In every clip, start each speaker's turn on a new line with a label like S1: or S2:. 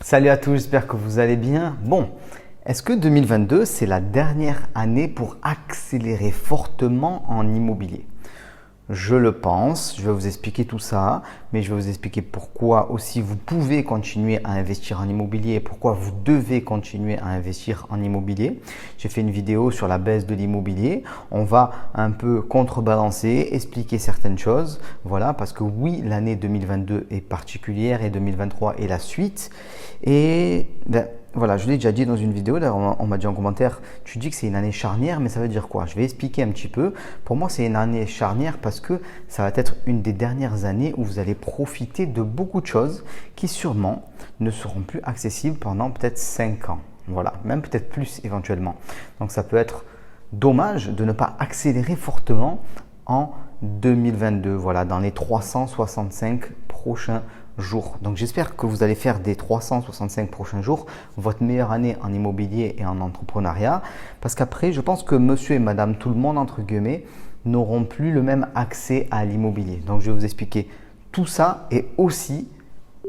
S1: Salut à tous, j'espère que vous allez bien. Bon, est-ce que 2022, c'est la dernière année pour accélérer fortement en immobilier? Je le pense, je vais vous expliquer tout ça, mais je vais vous expliquer pourquoi aussi vous pouvez continuer à investir en immobilier et pourquoi vous devez continuer à investir en immobilier. J'ai fait une vidéo sur la baisse de l'immobilier. On va un peu contrebalancer, expliquer certaines choses. Voilà, parce que oui, l'année 2022 est particulière et 2023 est la suite. Et voilà, je l'ai déjà dit dans une vidéo, d'ailleurs on m'a dit en commentaire, tu dis que c'est une année charnière, mais ça veut dire quoi? Je vais expliquer un petit peu. Pour moi, c'est une année charnière parce que ça va être une des dernières années où vous allez profiter de beaucoup de choses qui sûrement ne seront plus accessibles pendant peut-être 5 ans. Voilà, même peut-être plus éventuellement. Donc ça peut être dommage de ne pas accélérer fortement en 2022, voilà, dans les 365 prochains jours. Donc j'espère que vous allez faire des 365 prochains jours votre meilleure année en immobilier et en entrepreneuriat, parce qu'après je pense que monsieur et madame tout le monde entre guillemets n'auront plus le même accès à l'immobilier. Donc je vais vous expliquer tout ça et aussi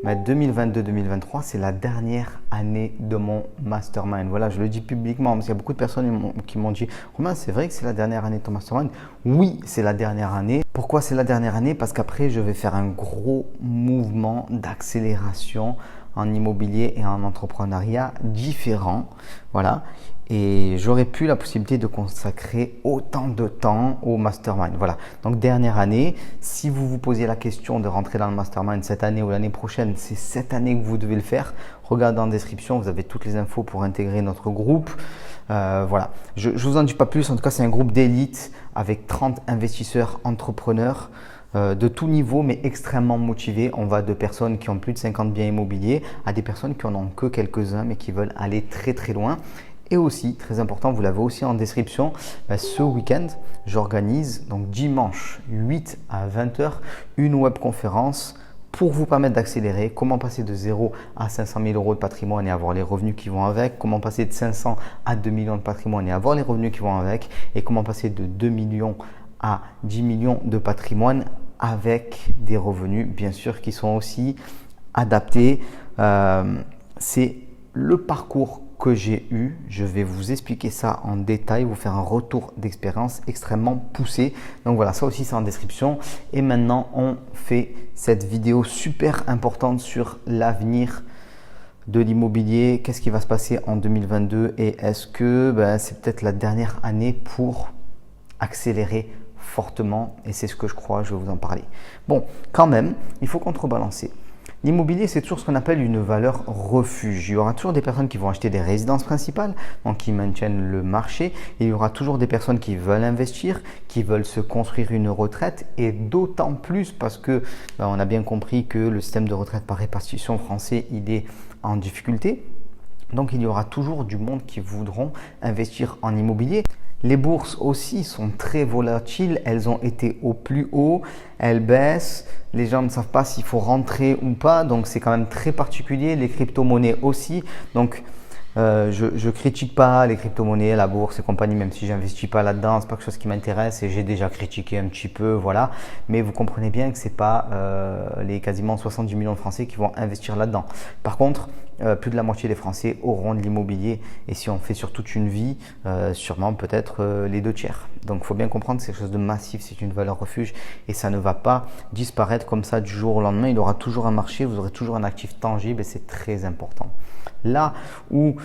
S1: 2022-2023, c'est la dernière année de mon mastermind. Voilà, je le dis publiquement parce qu'il y a beaucoup de personnes qui m'ont dit « Romain, c'est vrai que c'est la dernière année de ton mastermind ?» Oui, c'est la dernière année. Pourquoi c'est la dernière année? Parce qu'après, je vais faire un gros mouvement d'accélération en immobilier et en entrepreneuriat différent. Voilà. Et j'aurais plus la possibilité de consacrer autant de temps au mastermind. Voilà. Donc, dernière année, si vous vous posez la question de rentrer dans le mastermind cette année ou l'année prochaine, c'est cette année que vous devez le faire. Regardez en description, vous avez toutes les infos pour intégrer notre groupe. Voilà. Je ne vous en dis pas plus. En tout cas, c'est un groupe d'élite avec 30 investisseurs entrepreneurs de tout niveau, mais extrêmement motivés. On va de personnes qui ont plus de 50 biens immobiliers à des personnes qui en ont que quelques-uns, mais qui veulent aller très très loin. Et aussi, très important, vous l'avez aussi en description, ce week-end, j'organise donc dimanche 8 à 20h une webconférence pour vous permettre d'accélérer, comment passer de 0 à 500 000 euros de patrimoine et avoir les revenus qui vont avec, comment passer de 500 à 2 millions de patrimoine et avoir les revenus qui vont avec, et comment passer de 2 millions à 10 millions de patrimoine avec des revenus bien sûr qui sont aussi adaptés. C'est le parcours que j'ai eu, je vais vous expliquer ça en détail, vous faire un retour d'expérience extrêmement poussé. Donc voilà, ça aussi c'est en description. Et maintenant, on fait cette vidéo super importante sur l'avenir de l'immobilier. Qu'est-ce qui va se passer en 2022 et est-ce que c'est peut-être la dernière année pour accélérer fortement? Et c'est ce que je crois, je vais vous en parler. Bon, quand même, il faut contrebalancer. L'immobilier, c'est toujours ce qu'on appelle une valeur refuge. Il y aura toujours des personnes qui vont acheter des résidences principales, donc qui maintiennent le marché. Et il y aura toujours des personnes qui veulent investir, qui veulent se construire une retraite. Et d'autant plus parce que on a bien compris que le système de retraite par répartition français, il est en difficulté. Donc, il y aura toujours du monde qui voudront investir en immobilier. Les bourses aussi sont très volatiles, elles ont été au plus haut, elles baissent, les gens ne savent pas s'il faut rentrer ou pas, donc c'est quand même très particulier. Les crypto-monnaies aussi, donc je critique pas les crypto-monnaies, la bourse et compagnie, même si j'investis pas là-dedans, c'est pas quelque chose qui m'intéresse et j'ai déjà critiqué un petit peu, voilà. Mais vous comprenez bien que c'est pas les quasiment 70 millions de Français qui vont investir là-dedans. Par contre, plus de la moitié des Français auront de l'immobilier et si on fait sur toute une vie, sûrement peut-être les 2/3. Donc il faut bien comprendre que c'est quelque chose de massif, c'est une valeur refuge et ça ne va pas disparaître comme ça du jour au lendemain. Il aura toujours un marché, vous aurez toujours un actif tangible et c'est très important. Là où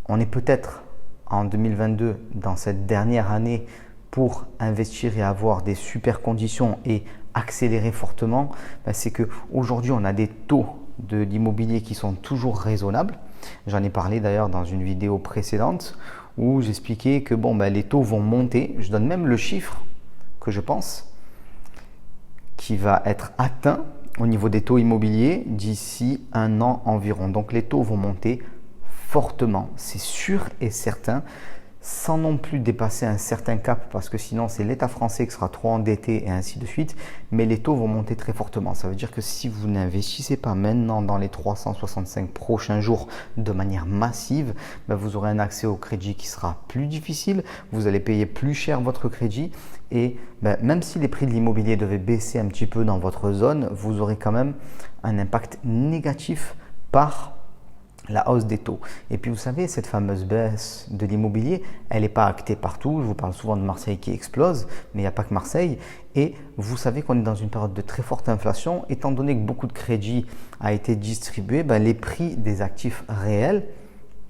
S1: on est peut-être en 2022 dans cette dernière année pour investir et avoir des super conditions et accélérer fortement, c'est qu'aujourd'hui on a des taux de l'immobilier qui sont toujours raisonnables. J'en ai parlé d'ailleurs dans une vidéo précédente où j'expliquais que les taux vont monter. Je donne même le chiffre que je pense qui va être atteint au niveau des taux immobiliers d'ici 1 an environ. Donc les taux vont monter fortement, c'est sûr et certain, sans non plus dépasser un certain cap parce que sinon c'est l'État français qui sera trop endetté et ainsi de suite, mais les taux vont monter très fortement. Ça veut dire que si vous n'investissez pas maintenant dans les 365 prochains jours de manière massive, vous aurez un accès au crédit qui sera plus difficile, vous allez payer plus cher votre crédit et même si les prix de l'immobilier devaient baisser un petit peu dans votre zone, vous aurez quand même un impact négatif par la hausse des taux. Et puis vous savez, cette fameuse baisse de l'immobilier, elle n'est pas actée partout. Je vous parle souvent de Marseille qui explose, mais il n'y a pas que Marseille. Et vous savez qu'on est dans une période de très forte inflation. Étant donné que beaucoup de crédit a été distribué, les prix des actifs réels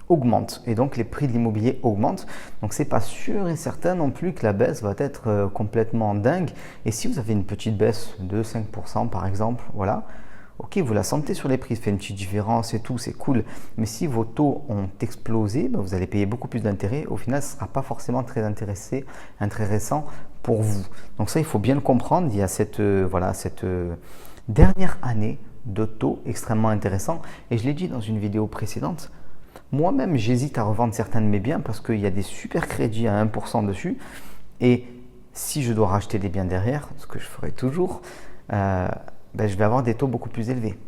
S1: augmentent. Et donc les prix de l'immobilier augmentent. Donc c'est pas sûr et certain non plus que la baisse va être complètement dingue. Et si vous avez une petite baisse de 5% par exemple, voilà. Ok, vous la sentez sur les prix, ça fait une petite différence et tout, c'est cool. Mais si vos taux ont explosé, vous allez payer beaucoup plus d'intérêts. Au final, ce ne sera pas forcément très intéressant pour vous. Donc ça, il faut bien le comprendre. Il y a cette dernière année de taux extrêmement intéressant. Et je l'ai dit dans une vidéo précédente, moi-même, j'hésite à revendre certains de mes biens parce qu'il y a des super crédits à 1% dessus. Et si je dois racheter des biens derrière, ce que je ferai toujours, je vais avoir des taux beaucoup plus élevés,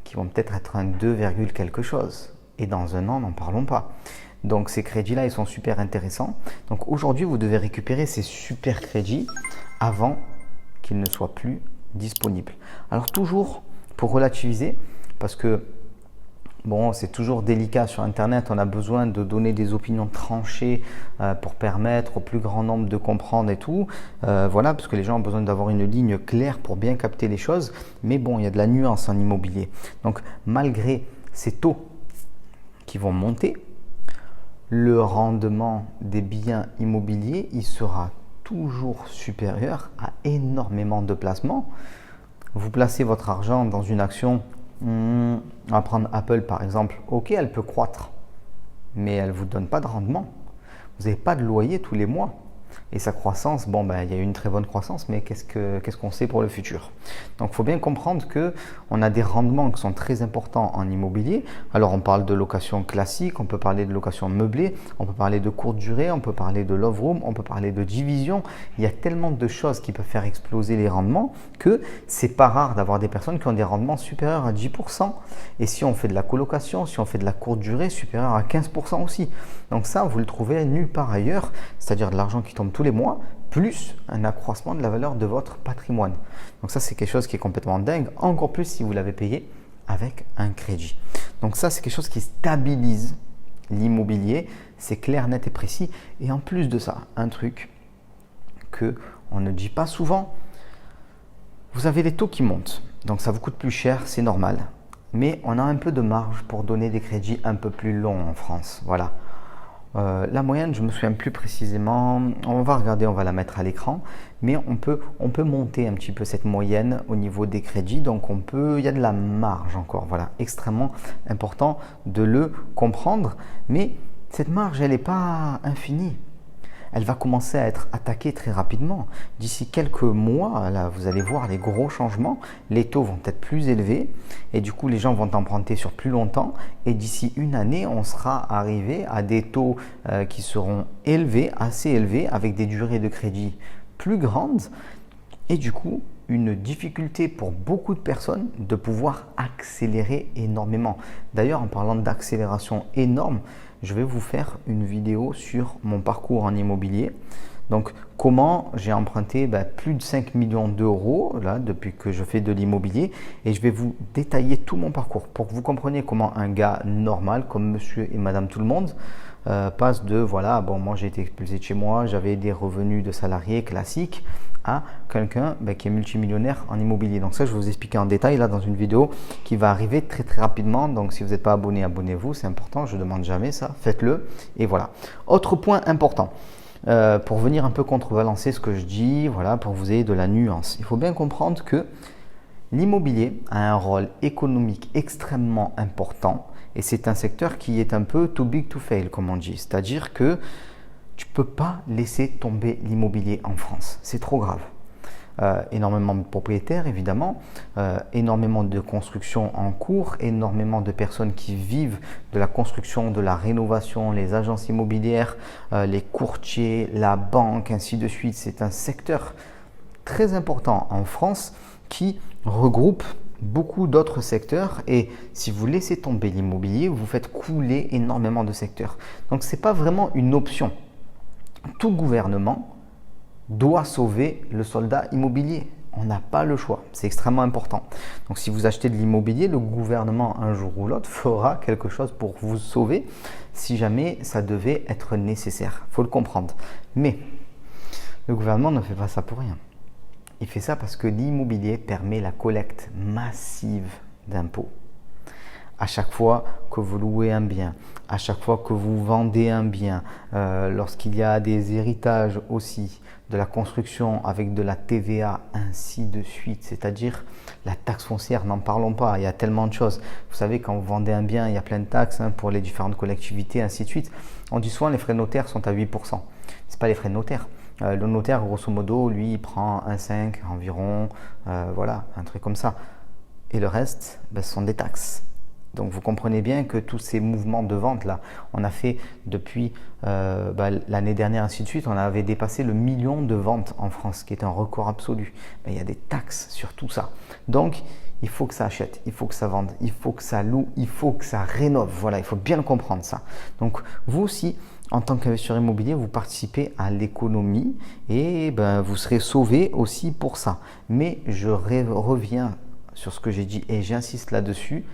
S1: qui vont peut-être être un 2, quelque chose. Et dans un an, n'en parlons pas. Donc ces crédits-là, ils sont super intéressants. Donc aujourd'hui, vous devez récupérer ces super crédits avant qu'ils ne soient plus disponibles. Alors toujours, pour relativiser, parce que c'est toujours délicat sur Internet, on a besoin de donner des opinions tranchées pour permettre au plus grand nombre de comprendre et tout. Parce que les gens ont besoin d'avoir une ligne claire pour bien capter les choses. Mais il y a de la nuance en immobilier. Donc, malgré ces taux qui vont monter, le rendement des biens immobiliers, il sera toujours supérieur à énormément de placements. Vous placez votre argent dans une action. On va prendre Apple par exemple. Ok, elle peut croître, mais elle ne vous donne pas de rendement. Vous n'avez pas de loyer tous les mois. Et sa croissance, il y a eu une très bonne croissance, mais qu'est-ce qu'on sait pour le futur? Donc, il faut bien comprendre qu'on a des rendements qui sont très importants en immobilier. Alors, on parle de location classique, on peut parler de location meublée, on peut parler de courte durée, on peut parler de love room, on peut parler de division. Il y a tellement de choses qui peuvent faire exploser les rendements que c'est pas rare d'avoir des personnes qui ont des rendements supérieurs à 10%. Et si on fait de la colocation, si on fait de la courte durée, supérieur à 15% aussi. Donc ça, vous le trouvez nulle part ailleurs, c'est-à-dire de l'argent qui tombe tous les mois, plus un accroissement de la valeur de votre patrimoine. Donc ça, c'est quelque chose qui est complètement dingue, encore plus si vous l'avez payé avec un crédit. Donc ça, c'est quelque chose qui stabilise l'immobilier, c'est clair, net et précis. Et en plus de ça, un truc qu'on ne dit pas souvent, vous avez les taux qui montent, donc ça vous coûte plus cher, c'est normal. Mais on a un peu de marge pour donner des crédits un peu plus longs en France. Voilà. La moyenne, je me souviens plus précisément, on va regarder, on va la mettre à l'écran, mais on peut monter un petit peu cette moyenne au niveau des crédits, donc il y a de la marge encore, voilà, extrêmement important de le comprendre, mais cette marge, elle n'est pas infinie. Elle va commencer à être attaquée très rapidement. D'ici quelques mois, là, vous allez voir les gros changements. Les taux vont être plus élevés et du coup, les gens vont emprunter sur plus longtemps. Et d'ici une année, on sera arrivé à des taux qui seront élevés, assez élevés, avec des durées de crédit plus grandes. Et du coup, une difficulté pour beaucoup de personnes de pouvoir accélérer énormément. D'ailleurs, en parlant d'accélération énorme, je vais vous faire une vidéo sur mon parcours en immobilier. Donc, comment j'ai emprunté plus de 5 millions d'euros là, depuis que je fais de l'immobilier. Et je vais vous détailler tout mon parcours pour que vous compreniez comment un gars normal, comme monsieur et madame tout le monde, passe de moi j'ai été expulsé de chez moi, j'avais des revenus de salarié classiques, à quelqu'un qui est multimillionnaire en immobilier. Donc ça, je vais vous expliquer en détail là dans une vidéo qui va arriver très très rapidement. Donc si vous n'êtes pas abonné, abonnez-vous, c'est important, je ne demande jamais ça, faites-le. Et voilà. Autre point important, pour venir un peu contrebalancer ce que je dis, pour vous ayez de la nuance. Il faut bien comprendre que l'immobilier a un rôle économique extrêmement important et c'est un secteur qui est un peu too big to fail, comme on dit. C'est-à-dire que tu ne peux pas laisser tomber l'immobilier en France. C'est trop grave. Énormément de propriétaires, évidemment, énormément de constructions en cours, énormément de personnes qui vivent de la construction, de la rénovation, les agences immobilières, les courtiers, la banque, ainsi de suite. C'est un secteur très important en France qui regroupe beaucoup d'autres secteurs et si vous laissez tomber l'immobilier, vous faites couler énormément de secteurs. Donc, ce n'est pas vraiment une option. Tout gouvernement doit sauver le soldat immobilier. On n'a pas le choix, c'est extrêmement important. Donc si vous achetez de l'immobilier, le gouvernement un jour ou l'autre fera quelque chose pour vous sauver si jamais ça devait être nécessaire. Il faut le comprendre. Mais le gouvernement ne fait pas ça pour rien. Il fait ça parce que l'immobilier permet la collecte massive d'impôts. À chaque fois que vous louez un bien, à chaque fois que vous vendez un bien, lorsqu'il y a des héritages aussi, de la construction avec de la TVA, ainsi de suite, c'est-à-dire la taxe foncière, n'en parlons pas, il y a tellement de choses. Vous savez, quand vous vendez un bien, il y a plein de taxes pour les différentes collectivités, ainsi de suite. On dit souvent les frais notaires sont à 8%. Ce n'est pas les frais de notaire. Le notaire, grosso modo, lui, il prend 1,5 environ, voilà, un truc comme ça. Et le reste, ce sont des taxes. Donc vous comprenez bien que tous ces mouvements de vente là, on a fait depuis l'année dernière ainsi de suite, on avait dépassé le 1 million de ventes en France, qui est un record absolu. Il y a des taxes sur tout ça. Donc il faut que ça achète, il faut que ça vende, il faut que ça loue, il faut que ça rénove. Voilà, il faut bien le comprendre ça. Donc vous aussi, en tant qu'investisseur immobilier, vous participez à l'économie et vous serez sauvé aussi pour ça. Mais je reviens sur ce que j'ai dit et j'insiste là-dessus.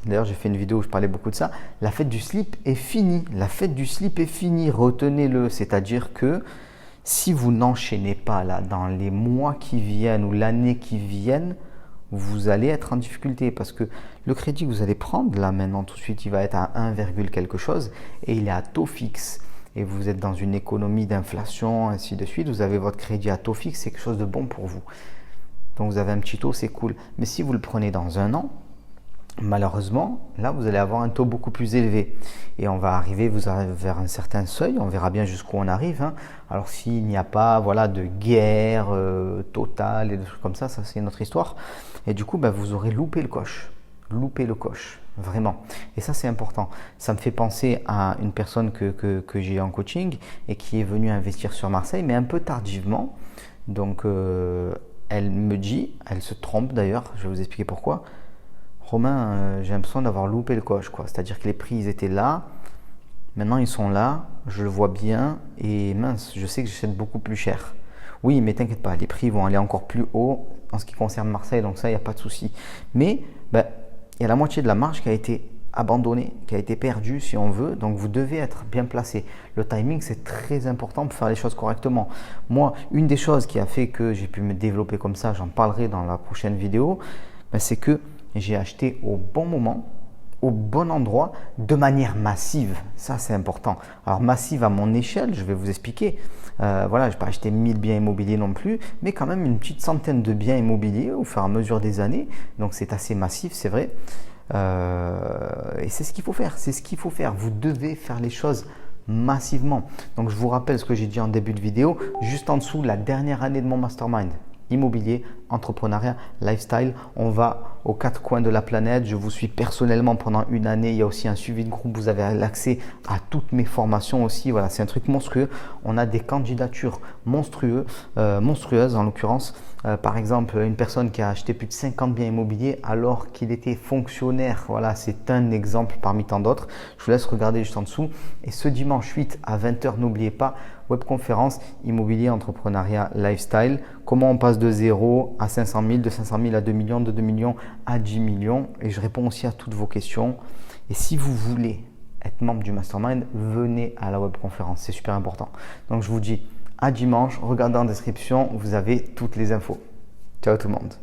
S1: D'ailleurs, j'ai fait une vidéo où je parlais beaucoup de ça. La fête du slip est finie. La fête du slip est finie. Retenez-le. C'est-à-dire que si vous n'enchaînez pas là dans les mois qui viennent ou l'année qui viennent, vous allez être en difficulté parce que le crédit que vous allez prendre là maintenant tout de suite, il va être à 1, quelque chose et il est à taux fixe. Et vous êtes dans une économie d'inflation, ainsi de suite. Vous avez votre crédit à taux fixe, c'est quelque chose de bon pour vous. Donc vous avez un petit taux, c'est cool. Mais si vous le prenez dans un an, malheureusement, là, vous allez avoir un taux beaucoup plus élevé et on va arriver vers un certain seuil, on verra bien jusqu'où on arrive. Alors, s'il n'y a pas de guerre totale et des trucs comme ça, ça c'est une autre histoire. Et du coup, vous aurez loupé le coche, vraiment. Et ça, c'est important. Ça me fait penser à une personne que j'ai en coaching et qui est venue investir sur Marseille, mais un peu tardivement. Donc, elle me dit, elle se trompe d'ailleurs, je vais vous expliquer pourquoi. Romain, j'ai l'impression d'avoir loupé le coche, C'est-à-dire que les prix, ils étaient là. Maintenant, ils sont là. Je le vois bien. Et mince, je sais que j'achète beaucoup plus cher. Oui, mais t'inquiète pas, les prix vont aller encore plus haut en ce qui concerne Marseille. Donc ça, il n'y a pas de souci. Mais il y a la moitié de la marge qui a été abandonnée, qui a été perdue si on veut. Donc vous devez être bien placé. Le timing, c'est très important pour faire les choses correctement. Moi, une des choses qui a fait que j'ai pu me développer comme ça, j'en parlerai dans la prochaine vidéo, c'est que j'ai acheté au bon moment, au bon endroit, de manière massive. Ça, c'est important. Alors, massive à mon échelle, je vais vous expliquer. Je n'ai pas acheté 1000 biens immobiliers non plus, mais quand même une petite centaine de biens immobiliers au fur et à mesure des années. Donc, c'est assez massif, c'est vrai. Et c'est ce qu'il faut faire. C'est ce qu'il faut faire. Vous devez faire les choses massivement. Donc, je vous rappelle ce que j'ai dit en début de vidéo. Juste en dessous, la dernière année de mon mastermind. Immobilier, entrepreneuriat, lifestyle. On va aux 4 coins de la planète. Je vous suis personnellement pendant une année. Il y a aussi un suivi de groupe. Vous avez l'accès à toutes mes formations aussi. Voilà, c'est un truc monstrueux. On a des candidatures monstrueuses en l'occurrence. Par exemple, une personne qui a acheté plus de 50 biens immobiliers alors qu'il était fonctionnaire. Voilà, c'est un exemple parmi tant d'autres. Je vous laisse regarder juste en dessous. Et ce dimanche 8 à 20h, n'oubliez pas, webconférence immobilier, entrepreneuriat, lifestyle. Comment on passe de 0 à 500 000, de 500 000 à 2 millions, de 2 millions à 10 millions. Et je réponds aussi à toutes vos questions. Et si vous voulez être membre du mastermind, venez à la webconférence. C'est super important. Donc, je vous dis à dimanche. Regardez en description, vous avez toutes les infos. Ciao tout le monde.